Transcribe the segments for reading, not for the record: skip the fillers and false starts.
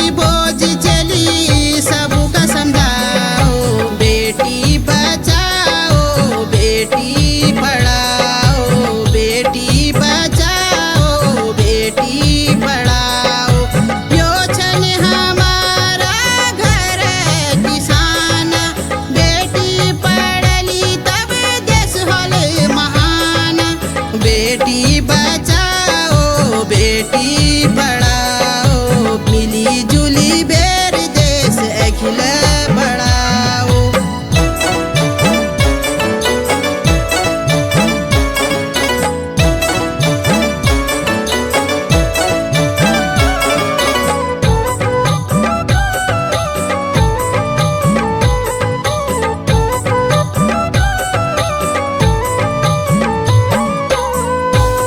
की बोझ चली सबका समझाओ, बेटी बचाओ बेटी पढ़ाओ, बेटी बचाओ बेटी पढ़ाओ। यो छन हमारा घर किसान, बेटी पढ़ली तब देश होले महान। बेटी बचाओ बेटी पढ़ाओ, मिली जुली बेर देश अखिल बढ़ाओ।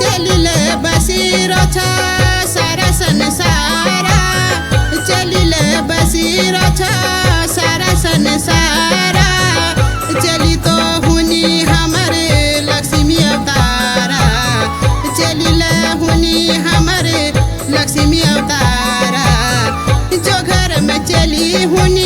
चलिले बसीरो छ सारा संसारा, चलिले बसीरो छ सारा संसारा। चली तो हुनी हमारे लक्ष्मी अवतारा, चलिले हुनी हमारे लक्ष्मी अवतारा। जो घर में चली हुनी